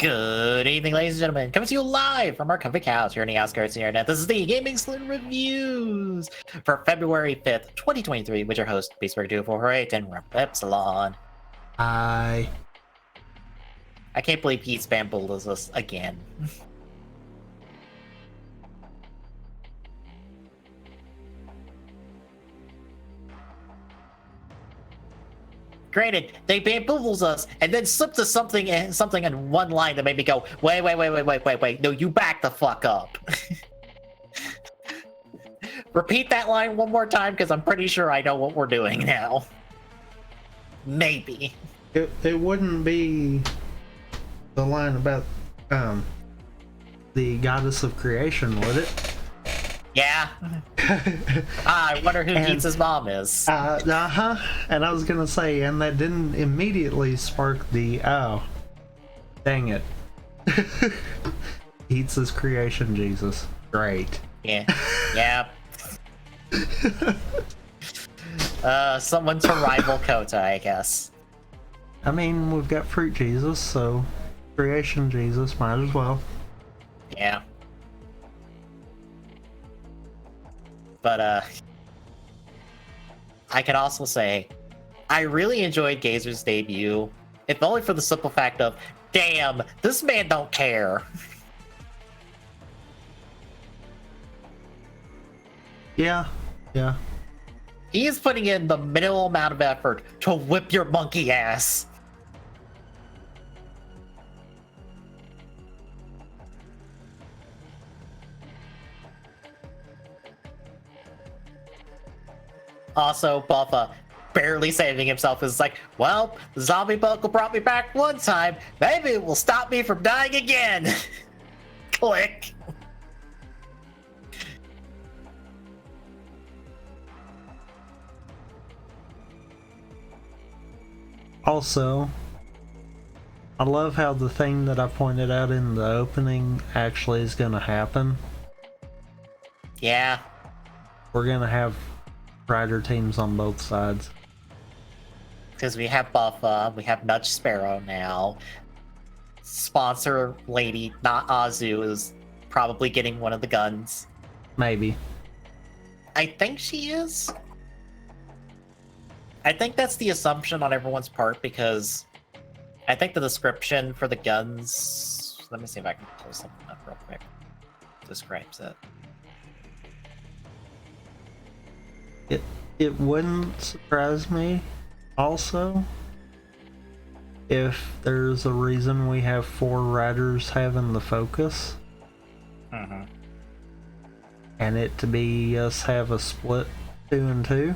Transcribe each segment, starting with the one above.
Good evening, ladies and gentlemen. Coming to you live from our comfy couch here in the outskirts of the internet. This is the Gaming Saloon Reviews for February 5th, 2023, with your host, Beastberg2448 and Rep Epsilon. I can't believe he spambled us again. Granted, they bamboozles us and then slipped us something in one line that made me go, wait. No, you back the fuck up. Repeat that line one more time, because I'm pretty sure I know what we're doing now. Maybe. it wouldn't be the line about the goddess of creation, would it? Yeah. I wonder who Keats' mom is. And I was gonna say, and that didn't immediately spark the dang it. Keats' creation, Jesus. Great. Yeah. Someone to rival Kota, I guess. I mean, we've got fruit Jesus, so creation Jesus might as well. Yeah. But, I can also say, I really enjoyed Gazer's debut, if only for the simple fact of, damn, this man don't care. Yeah. He is putting in the minimal amount of effort to whip your monkey ass. Also, Buffa barely saving himself is like, well, the zombie buckle brought me back one time. Maybe it will stop me from dying again. Click. Also, I love how the thing that I pointed out in the opening actually is gonna happen. Yeah. We're gonna have rider teams on both sides. Because we have Buffa, we have Nudge Sparrow now. Sponsor lady, not Azu, is probably getting one of the guns. Maybe. I think she is. I think that's the assumption on everyone's part, because I think the description for the guns... Let me see if I can pull something up real quick. Describes it. It wouldn't surprise me, also, if there's a reason we have 4 riders having the focus. Mm-hmm. And it to be us have a split 2 and 2.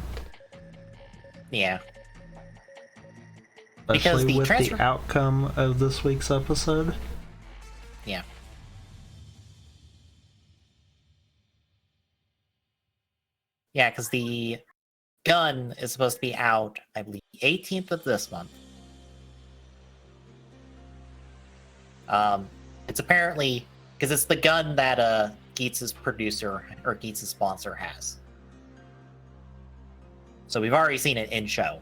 Yeah. Especially with the outcome of this week's episode. Yeah. Yeah, because the gun is supposed to be out, I believe, 18th of this month. It's apparently because it's the gun that Geets' producer or Geets' sponsor has. So we've already seen it in show.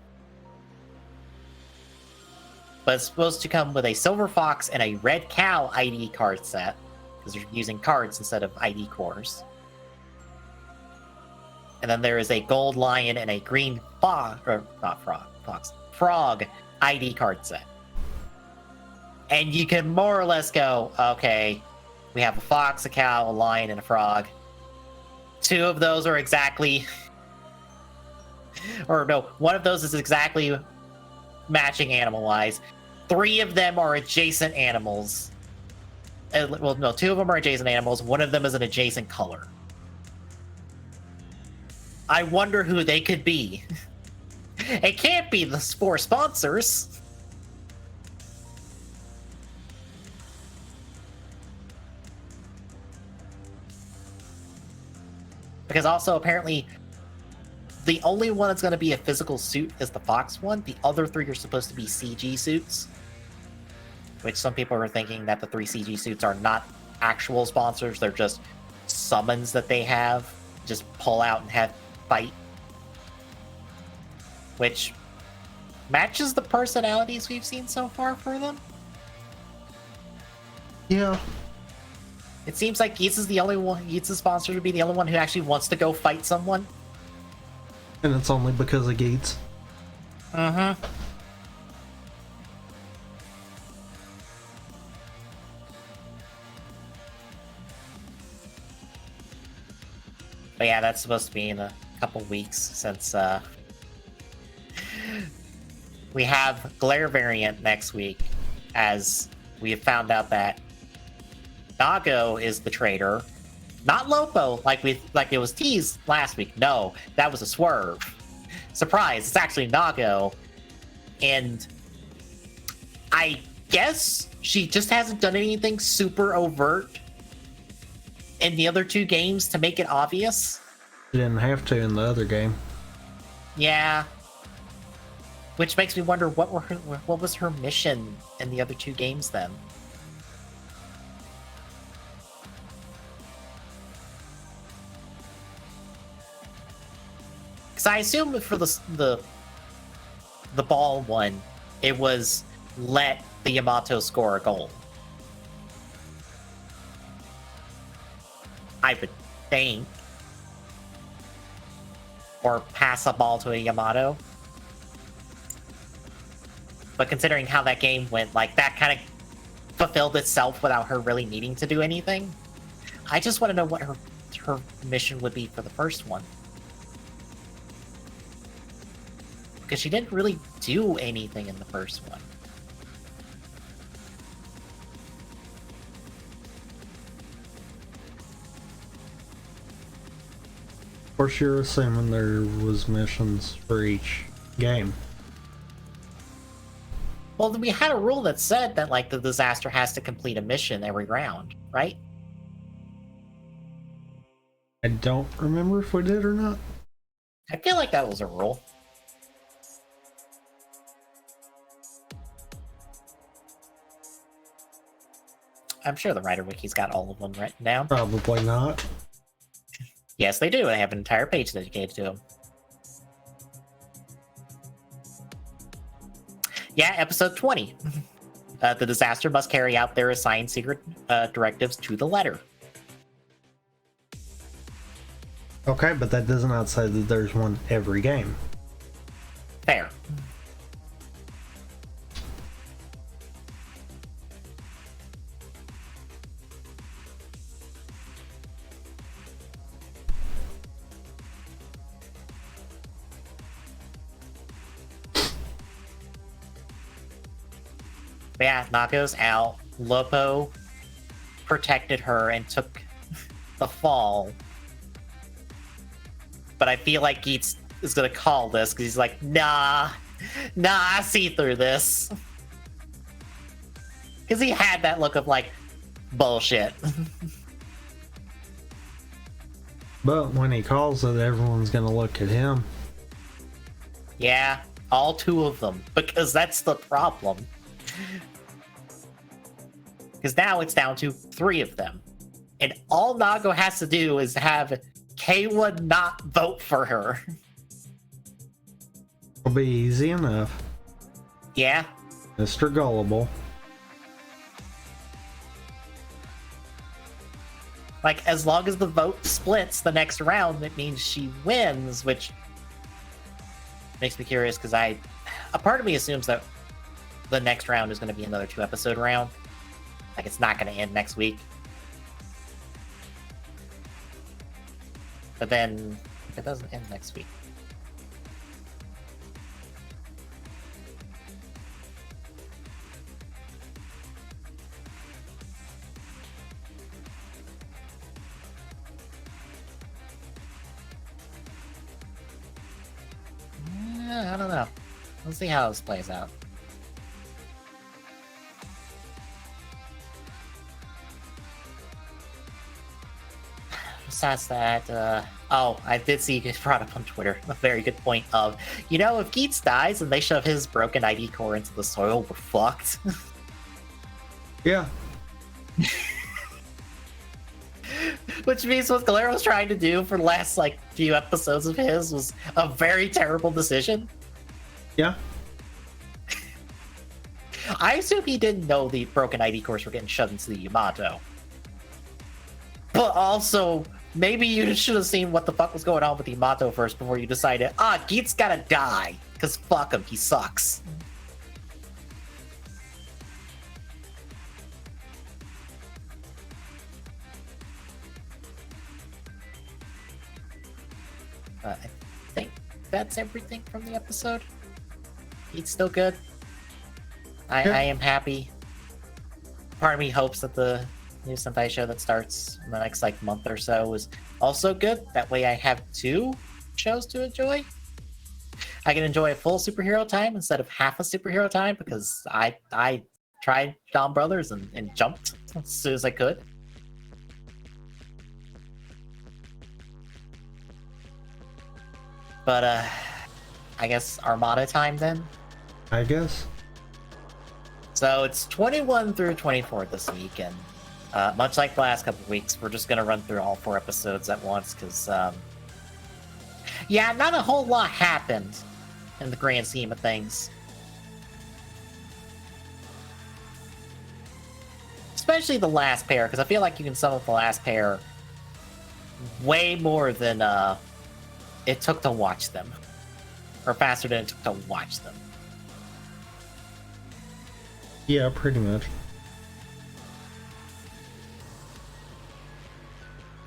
But it's supposed to come with a Silver Fox and a Red Cow ID card set, because you're using cards instead of ID cores. And then there is a Gold Lion and a Green Frog ID card set. And you can more or less go, okay, we have a fox, a cow, a lion, and a frog. 2 of those are exactly... or no, 1 of those is exactly matching animal-wise. 3 of them are adjacent animals. Well, no, 2 of them are adjacent animals. 1 of them is an adjacent color. I wonder who they could be. It can't be the 4 sponsors. Because also, apparently, the only one that's going to be a physical suit is the Fox one. The other 3 are supposed to be CG suits. Which some people are thinking that the 3 CG suits are not actual sponsors. They're just summons that they have. Just pull out and have fight. Which matches the personalities we've seen so far for them. Yeah. It seems like Geets is the only one. Geets is sponsored to be the only one who actually wants to go fight someone. And it's only because of Geets. Mm-hmm. But yeah, that's supposed to be in a couple weeks since we have Glare variant next week, as we have found out that Nago is the traitor, not Lopo, like it was teased last week. No, that was a swerve. Surprise! It's actually Nago, and I guess she just hasn't done anything super overt in the other two games to make it obvious. You didn't have to in the other game. Yeah. Which makes me wonder what was her mission in the other two games then? Because I assume for the ball one, it was let the Yamato score a goal. I would think. Or pass a ball to a Yamato. But considering how that game went, like, that kind of fulfilled itself without her really needing to do anything. I just want to know what her mission would be for the first one. Because she didn't really do anything in the first one. Of course, you're assuming there was missions for each game. Well, we had a rule that said that, like, the disaster has to complete a mission every round, right? I don't remember if we did or not. I feel like that was a rule. I'm sure the Writer Wiki's got all of them written down. Probably not. Yes, they do. They have an entire page dedicated to them. Yeah, episode 20. The disaster must carry out their assigned secret directives to the letter. Okay, but that does not say that there's one every game. Fair. But yeah, Nako's out. Lopo protected her and took the fall. But I feel like Geets is gonna call this because he's like, nah, I see through this. Because he had that look of like, bullshit. But when he calls it, everyone's gonna look at him. Yeah, all two of them. Because that's the problem. Because now it's down to 3 of them. And all Nago has to do is have Kayla not vote for her. It'll be easy enough. Yeah. Mr. Gullible. Like, as long as the vote splits the next round, it means she wins, which makes me curious because a part of me assumes that the next round is going to be another 2-episode round. Like, it's not going to end next week. But then, if it doesn't end next week. I don't know. Let's see how this plays out. Besides that, oh, I did see you guys brought up on Twitter a very good point of, you know, if Geets dies and they shove his broken ID core into the soil, we're fucked. Yeah. Which means what Galera was trying to do for the last, like, few episodes of his was a very terrible decision. Yeah. I assume he didn't know the broken ID cores were getting shoved into the Yamato. But also, maybe you should have seen what the fuck was going on with the Yamato first before you decided, Geet's gotta die. Because fuck him, he sucks. I think that's everything from the episode. He's still good. I am happy. Part of me hopes that the new Sentai show that starts in the next month or so is also good. That way I have 2 shows to enjoy. I can enjoy a full superhero time instead of half a superhero time because I tried Dawn Brothers and jumped as soon as I could. But I guess Armada time then? I guess. So it's 21 through 24 this week, and much like the last couple of weeks, we're just going to run through all 4 episodes at once, because, yeah, not a whole lot happened in the grand scheme of things. Especially the last pair, because I feel like you can sum up the last pair way more than it took to watch them. Or faster than it took to watch them. Yeah, pretty much.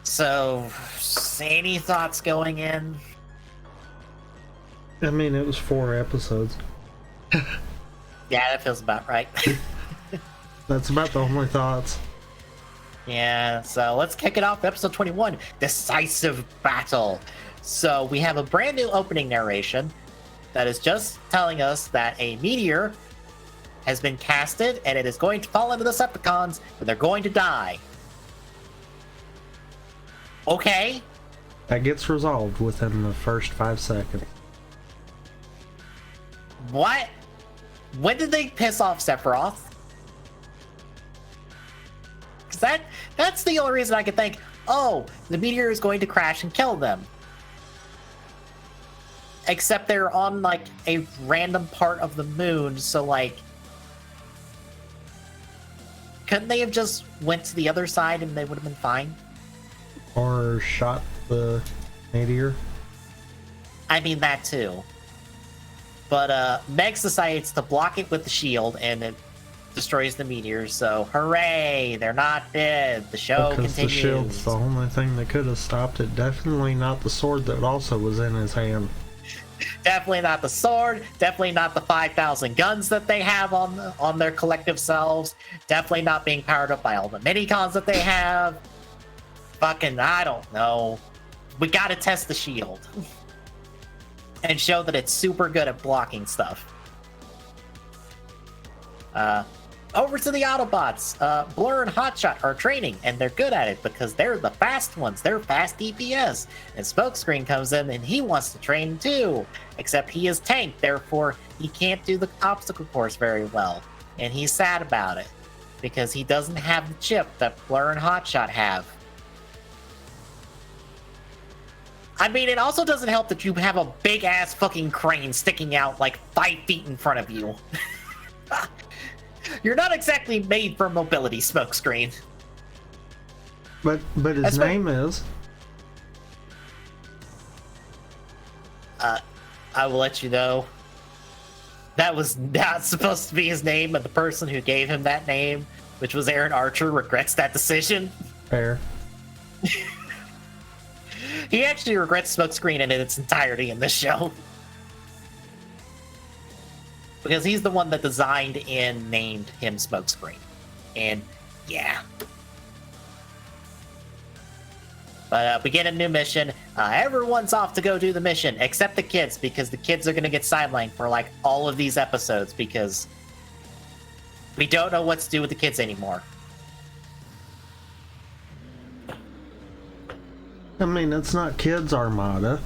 So, any thoughts going in? I mean, it was 4 episodes. Yeah, that feels about right. That's about the only thoughts. Yeah, so let's kick it off. Episode 21, Decisive Battle. So we have a brand new opening narration that is just telling us that a meteor has been casted and it is going to fall into the Decepticons and they're going to die. Okay. That gets resolved within the first 5 seconds. What? When did they piss off Sephiroth? Because that's the only reason I could think, oh, the meteor is going to crash and kill them. Except they're on, a random part of the moon, so, couldn't they have just went to the other side and they would have been fine? Or shot the meteor? I mean, that too. But, Meg decides to block it with the shield, and it destroys the meteor, so hooray! They're not dead. The show because continues. The shield's the only thing that could have stopped it. Definitely not the sword that also was in his hand. Definitely not the sword. Definitely not the 5,000 guns that they have on their collective selves. Definitely not being powered up by all the mini-cons that they have. Fucking, I don't know. We gotta test the shield. And show that it's super good at blocking stuff. Over to the Autobots. Blur and Hotshot are training, and they're good at it because they're the fast ones. They're fast DPS. And Smokescreen comes in, and he wants to train too. Except he is tanked, therefore he can't do the obstacle course very well. And he's sad about it because he doesn't have the chip that Blur and Hotshot have. I mean, it also doesn't help that you have a big-ass fucking crane sticking out 5 feet in front of you. You're not exactly made for mobility, Smokescreen. But his name is... I will let you know. That was not supposed to be his name, but the person who gave him that name, which was Aaron Archer, regrets that decision. Fair. He actually regrets Smokescreen in its entirety in this show. Because he's the one that designed and named him Smokescreen. And, yeah. But we get a new mission. Everyone's off to go do the mission, except the kids, because the kids are going to get sidelined for, all of these episodes, because we don't know what to do with the kids anymore. I mean, it's not Kids Armada.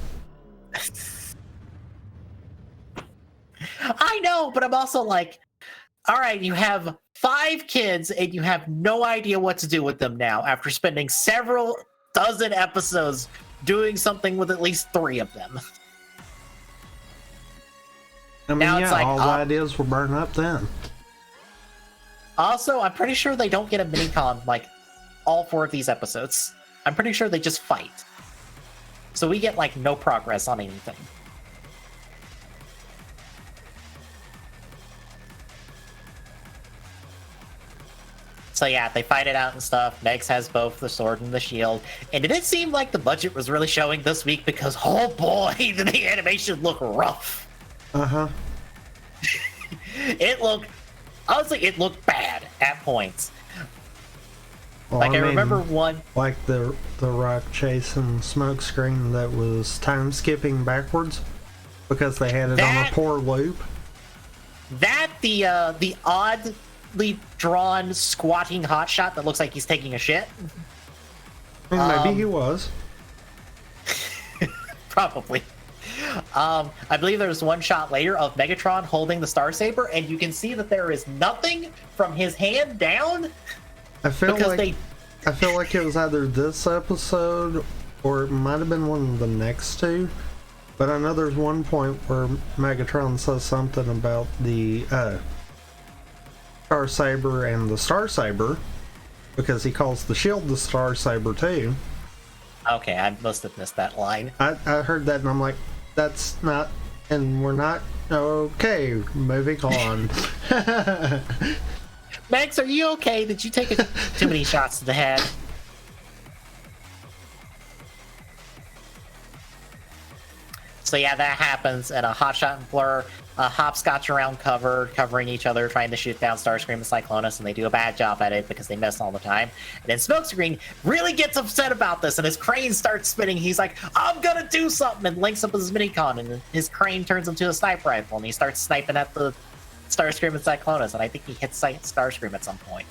I know, but I'm also alright, you have 5 kids and you have no idea what to do with them now after spending several dozen episodes doing something with at least 3 of them. I mean, now it's all the ideas were burned up then. Also, I'm pretty sure they don't get a mini-con, like, all 4 of these episodes. I'm pretty sure they just fight. So we get, like, no progress on anything. So yeah, they fight it out and stuff. Megs has both the sword and the shield. And it did seem like the budget was really showing this week because, oh boy, did the animation look rough. Uh-huh. Honestly, it looked bad at points. Well, like, I remember one... Like the rock chasing smoke screen that was time skipping backwards because they had it on a poor loop. The oddly drawn squatting hotshot that looks like he's taking a shit. Maybe he was. Probably. I believe there's one shot later of Megatron holding the Star Saber, and you can see that there is nothing from his hand down. I feel like it was either this episode or it might have been one of the next two. But I know there's one point where Megatron says something about the Star Saber and the Star Saber because he calls the shield the Star Saber too. Okay, I must have missed that line. I heard that and I'm like, that's not, and we're not, okay, moving on. Max, are you okay? Did you take too many shots to the head? So yeah, that happens, and a Hotshot and Blur hopscotch around covering each other, trying to shoot down Starscream and Cyclonus, and they do a bad job at it because they miss all the time. And then Smokescreen really gets upset about this, and his crane starts spinning. He's like, I'm gonna do something, and links up with his minicon, and his crane turns into a sniper rifle, and he starts sniping at the Starscream and Cyclonus, and I think he hits Starscream at some point.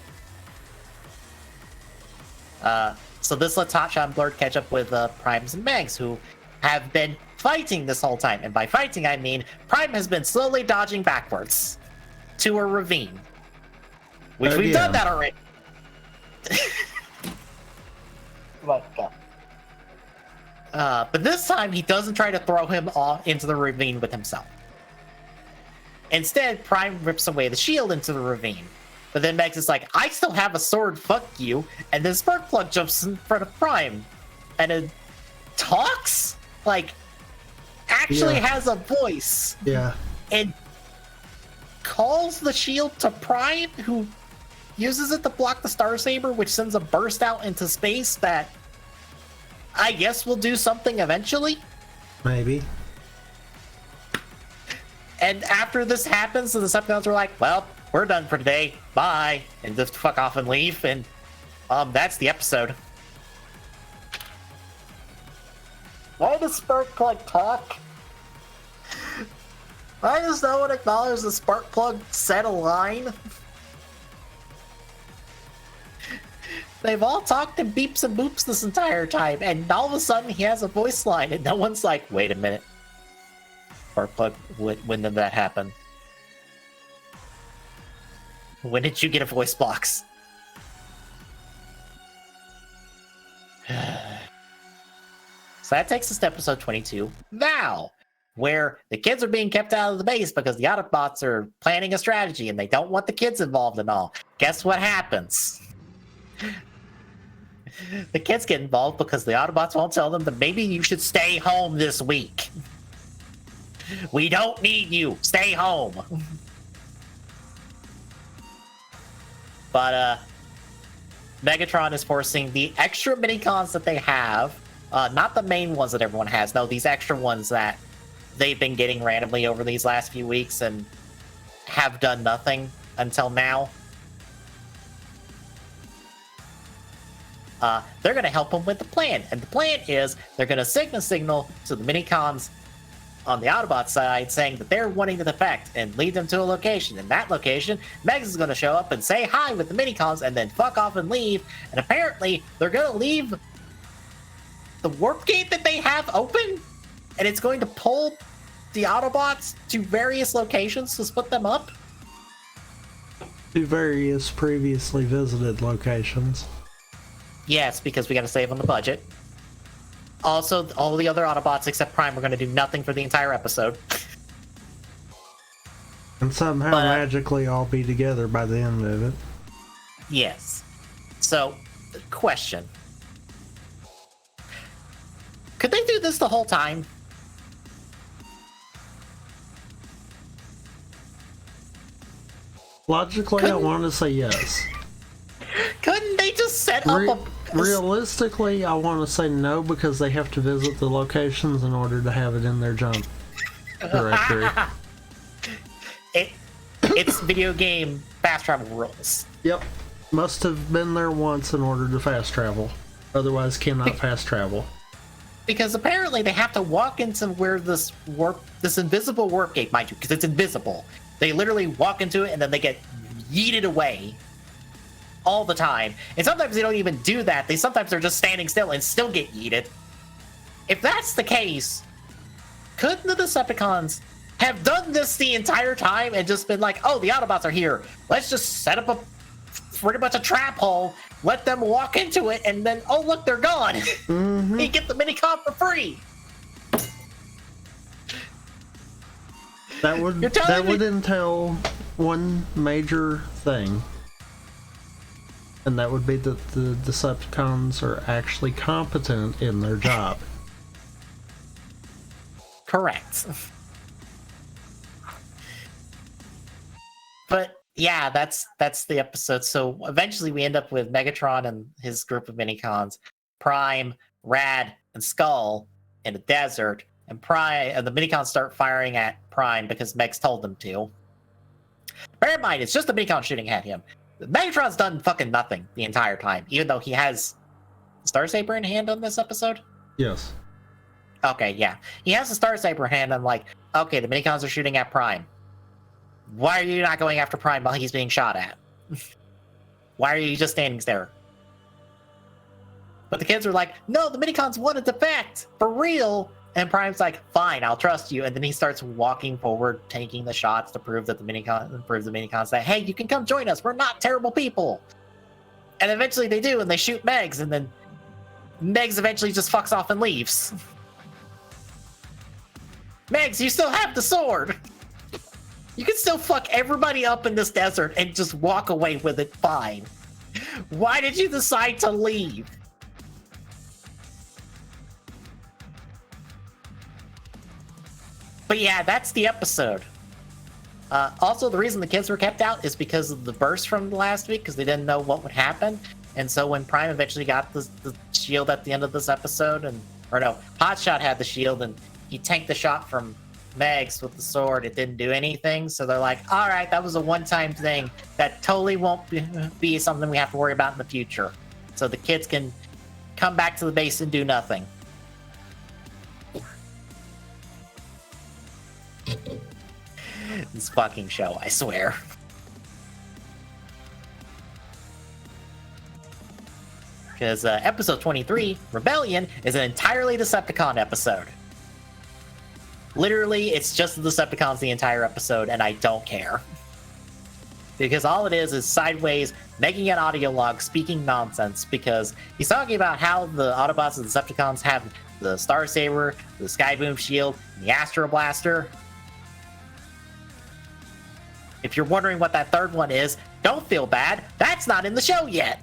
So this lets Hotshot and Blur catch up with Primes and Megs, who have been fighting this whole time. And by fighting, I mean Prime has been slowly dodging backwards to a ravine. Which we've done that already. But this time, he doesn't try to throw him off into the ravine with himself. Instead, Prime rips away the shield into the ravine. But then Megs is like, I still have a sword, fuck you. And then Sparkplug jumps in front of Prime. And it talks? Like, actually has a voice. Yeah. And calls the shield to Prime, who uses it to block the Star Saber, which sends a burst out into space that I guess will do something eventually. Maybe. And after this happens, the Decepticons are like, well, we're done for today. Bye. And just fuck off and leave. And that's the episode. Why does Sparkplug talk? Why does no one acknowledge the Sparkplug said a line? They've all talked in beeps and boops this entire time, and all of a sudden he has a voice line, and no one's like, wait a minute. Sparkplug, when did that happen? When did you get a voice box? So that takes us to episode 22, Now, where the kids are being kept out of the base because the Autobots are planning a strategy and they don't want the kids involved and all. Guess what happens? The kids get involved because the Autobots won't tell them that maybe you should stay home this week. We don't need you. Stay home. But Megatron is forcing the extra minicons that they have, not the main ones that everyone has, no, these extra ones that they've been getting randomly over these last few weeks and have done nothing until now. They're going to help them with the plan. And the plan is they're going to signal to the minicons on the Autobot side saying that they're wanting to defect and lead them to a location. In that location, Megs is going to show up and say hi with the minicons and then fuck off and leave. And apparently, they're going to leave the warp gate that they have open, and it's going to pull the Autobots to various locations to split them up. To various previously visited locations. Yes, because we got to save on the budget. Also, all the other Autobots except Prime are going to do nothing for the entire episode. And somehow magically all be together by the end of it. Yes. So, question. Could they do this the whole time? Logically, I want to say yes. Couldn't they just set up a... Realistically, I want to say no, because they have to visit the locations in order to have it in their jump directory. It's video game fast travel rules. Yep. Must have been there once in order to fast travel. Otherwise, cannot fast travel. Because apparently they have to walk into where this invisible warp gate, mind you, because it's invisible. They literally walk into it and then they get yeeted away all the time. And sometimes they don't even do that. Sometimes they're just standing still and still get yeeted. If that's the case, couldn't the Decepticons have done this the entire time and just been like, oh, the Autobots are here. Let's just set up a pretty much a trap hole, let them walk into it, and then, oh, look, they're gone. You get the minicon for free. That would entail one major thing, and that would be that the Decepticons are actually competent in their job. Correct. But yeah, that's the episode. So eventually we end up with Megatron and his group of minicons, Prime, Rad, and Skull in a desert, and the minicons start firing at Prime because Megs told them to. Bear in mind, it's just the minicon shooting at him. Megatron's done fucking nothing the entire time, even though he has Star Saber in hand on this episode. Yes. Okay, yeah. He has a Star Saber in hand. I'm like, okay, the minicons are shooting at Prime. Why are you not going after Prime while he's being shot at? Why are you just standing there? But the kids are like, no, the minicons want to defect for real. And Prime's like, fine, I'll trust you. And then he starts walking forward, taking the shots to prove that the minicons that, hey, you can come join us. We're not terrible people. And eventually they do, and they shoot Megs, and then Megs eventually just fucks off and leaves. Megs, you still have the sword. You can still fuck everybody up in this desert and just walk away with it fine. Why did you decide to leave? But yeah, that's the episode. Also, the reason the kids were kept out is because of the burst from last week, because they didn't know what would happen. And so when Prime eventually got the shield at the end of this episode, Hotshot had the shield, and he tanked the shot from Megs with the sword, it didn't do anything. So they're like, all right, that was a one-time thing. That totally won't be something we have to worry about in the future. So the kids can come back to the base and do nothing. This fucking show, I swear. Because episode 23, Rebellion, is an entirely Decepticon episode. Literally, it's just the Decepticons the entire episode, and I don't care. Because all it is Sideways making an audio log speaking nonsense, because he's talking about how the Autobots and Decepticons have the Star Saber, the Skyboom Shield, and the Astro Blaster. If you're wondering what that third one is, don't feel bad. That's not in the show yet.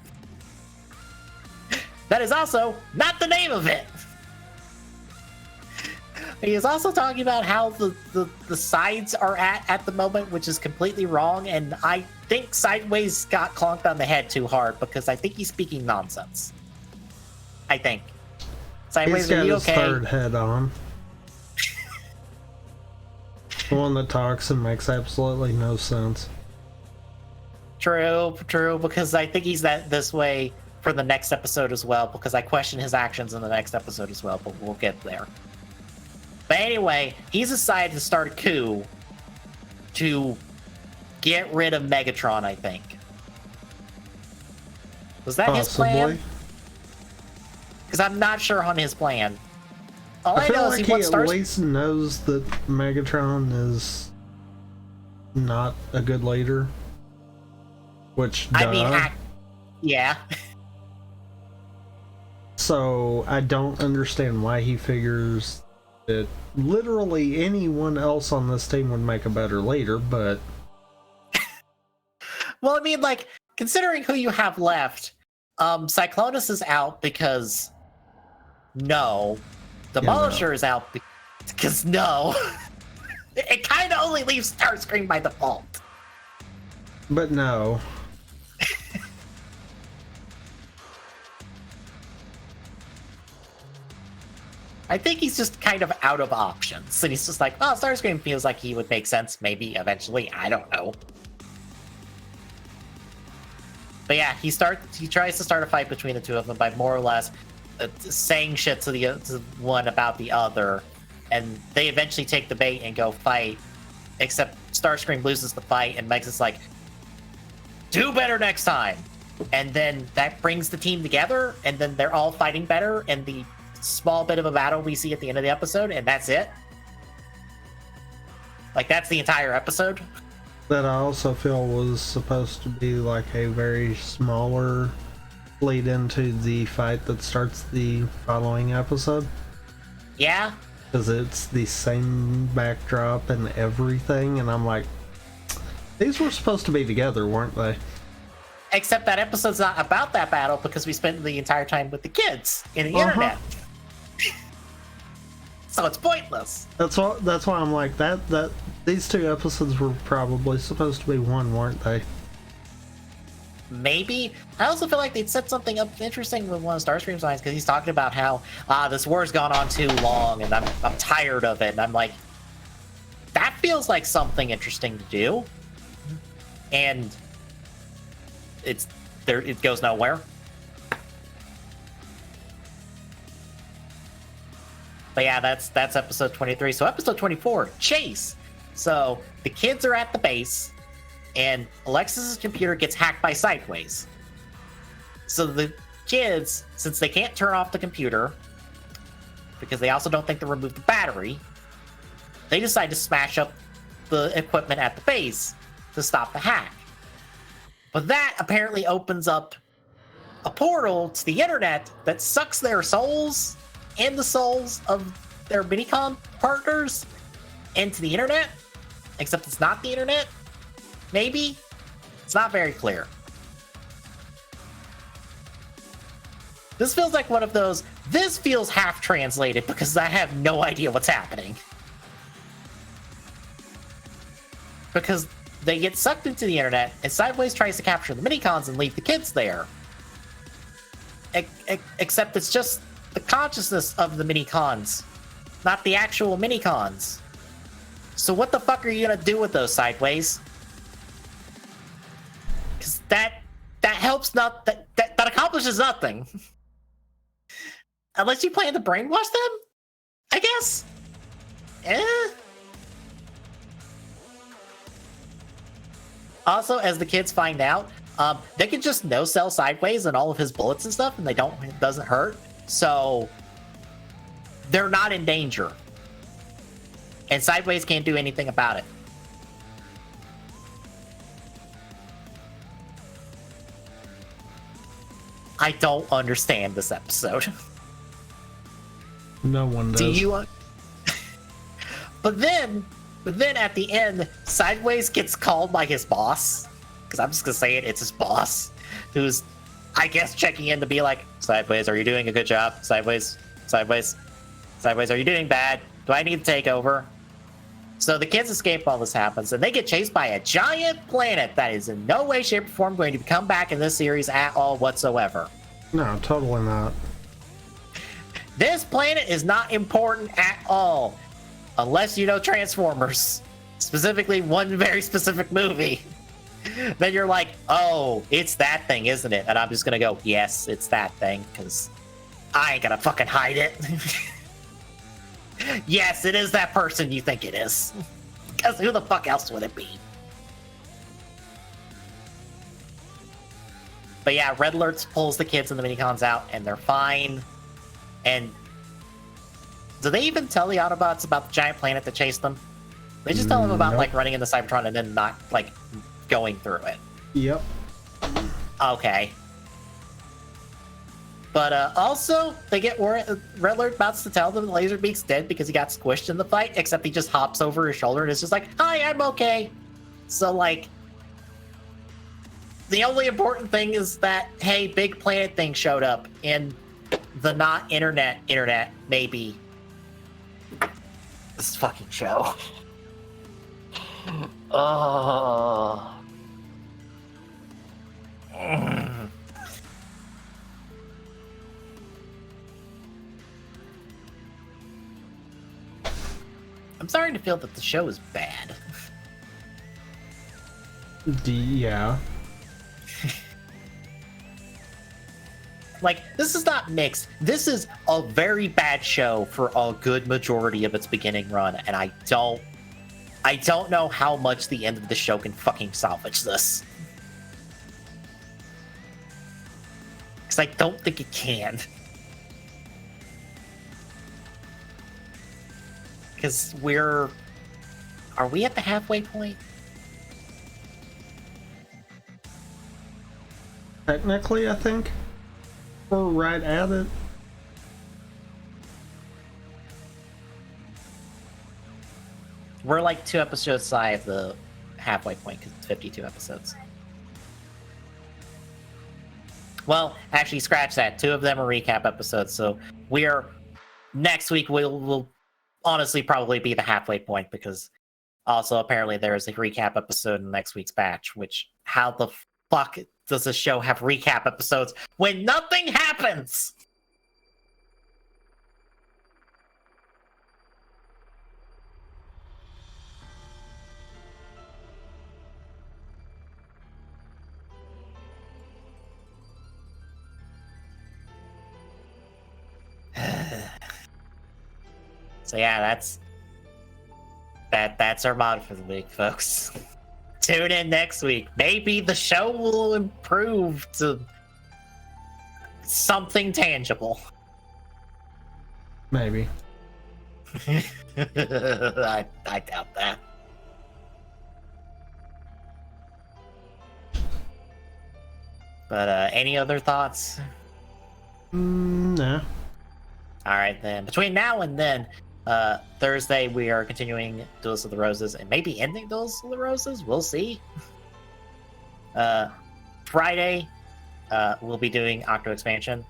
That is also not the name of it. He is also talking about how the sides are at the moment, which is completely wrong. And I think Sideways got clonked on the head too hard, because I think he's speaking nonsense. I think. Sideways, are you okay? He's got his third head on. The one that talks and makes absolutely no sense. True, because I think he's this way for the next episode as well, because I question his actions in the next episode as well, but we'll get there. But anyway, he's decided to start a coup to get rid of Megatron, I think. Was that his plan? Because I'm not sure on his plan. All I know is he at least knows that Megatron is not a good leader. Which, duh. I mean, yeah. So, I don't understand why he figures that literally anyone else on this team would make a better leader, but... Well, I mean, like, considering who you have left, Cyclonus is out because no. Demolisher is out because no. It kind of only leaves Starscream by default. But no. I think he's just kind of out of options. And he's just like, oh, Starscream feels like he would make sense maybe eventually. I don't know. But yeah, he tries to start a fight between the two of them by more or less saying shit to to one about the other. And they eventually take the bait and go fight. Except Starscream loses the fight and Megs is like, do better next time. And then that brings the team together, and then they're all fighting better, and the small bit of a battle we see at the end of the episode, and that's it. Like, that's the entire episode. That I also feel was supposed to be like a very smaller lead into the fight that starts the following episode. Yeah. Because it's the same backdrop and everything, and I'm like, these were supposed to be together, weren't they? Except that episode's not about that battle because we spent the entire time with the kids in the internet. So it's pointless. That's why I'm like that these two episodes were probably supposed to be one, weren't they? Maybe. I also feel like they'd set something up interesting with one of Starscream's lines because he's talking about how this war's gone on too long and I'm tired of it. And I'm like, that feels like something interesting to do. And it goes nowhere. But yeah, that's episode 23. So episode 24, Chase. So the kids are at the base, and Alexis's computer gets hacked by Sideways. So the kids, since they can't turn off the computer, because they also don't think to remove the battery, they decide to smash up the equipment at the base to stop the hack. But that apparently opens up a portal to the internet that sucks their souls and the souls of their Minicon partners into the internet. Except it's not the internet. Maybe. It's not very clear. This feels like one of those, this feels half translated because I have no idea what's happening. Because they get sucked into the internet, and Sideways tries to capture the Minicons and leave the kids there. Except it's just the consciousness of the Minicons, not the actual Minicons. So what the fuck are you gonna do with those, Sideways? Because that helps not, that accomplishes nothing. Unless you plan to brainwash them, I guess. Also, as the kids find out, they can just no-sell Sideways and all of his bullets and stuff, and it doesn't hurt. So they're not in danger. And Sideways can't do anything about it. I don't understand this episode. No one does. Do you? But then at the end, Sideways gets called by his boss. Because I'm just gonna say it's his boss, who's, I guess, checking in to be like, Sideways, are you doing a good job? Sideways, are you doing bad? Do I need to take over? So the kids escape while this happens, and they get chased by a giant planet that is in no way, shape, or form going to come back in this series at all whatsoever. No, totally not. This planet is not important at all, unless you know Transformers, specifically one very specific movie. Then you're like, oh, it's that thing, isn't it? And I'm just gonna go, yes, it's that thing, because I ain't gonna fucking hide it. Yes, it is that person you think it is. Because who the fuck else would it be? But yeah, Red Alert pulls the kids and the Minicons out, and they're fine. And do they even tell the Autobots about the giant planet that chased them? They just tell them about, nope. like, running into Cybertron and then not, like, going through it. Yep. Okay. But also, they get Red Alert about to tell them Laserbeak's dead because he got squished in the fight, except he just hops over his shoulder and is just like, hi, I'm okay. So, like, The only important thing is that, hey, Big Planet thing showed up in the not internet, maybe. This fucking show. Oh. I'm starting to feel that the show is bad. Yeah. Like, this is not mixed. This is a very bad show for a good majority of its beginning run, and I don't know how much the end of the show can fucking salvage this. Because I don't think it can. Because are we at the halfway point? Technically, I think we're right at it. We're like 2 episodes shy of the halfway point because it's 52 episodes. Well, actually, scratch that. 2 of them are recap episodes, so next week we'll honestly probably be the halfway point, because also apparently there is a recap episode in next week's batch, which how the fuck does the show have recap episodes when nothing happens? So yeah, that's Armada for the week, folks. Tune in next week. Maybe the show will improve to something tangible. Maybe. I doubt that. But any other thoughts? No. All right, then. Between now and then, Thursday we are continuing Duels of the Roses and maybe ending Duels of the Roses. We'll see. Friday, we'll be doing Octo Expansion.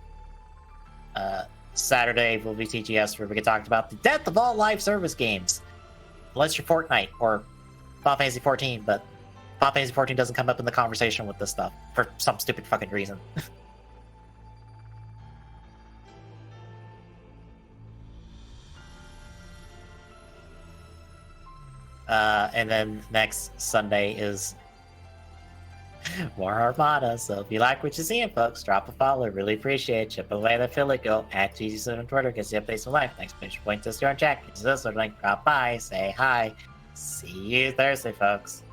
Saturday will be TGS, where we can talk about the death of all live service games. Unless you're Fortnite or Final Fantasy 14, but Final Fantasy 14 doesn't come up in the conversation with this stuff for some stupid fucking reason. And then next Sunday is more Armada. So if you like what you're seeing, folks, drop a follow. Really appreciate you. But away the affiliate, go at GGSoon on Twitter. Gets the updates from life. Thanks for point to your chat. Get this sort of link. Drop by, say hi. See you Thursday, folks.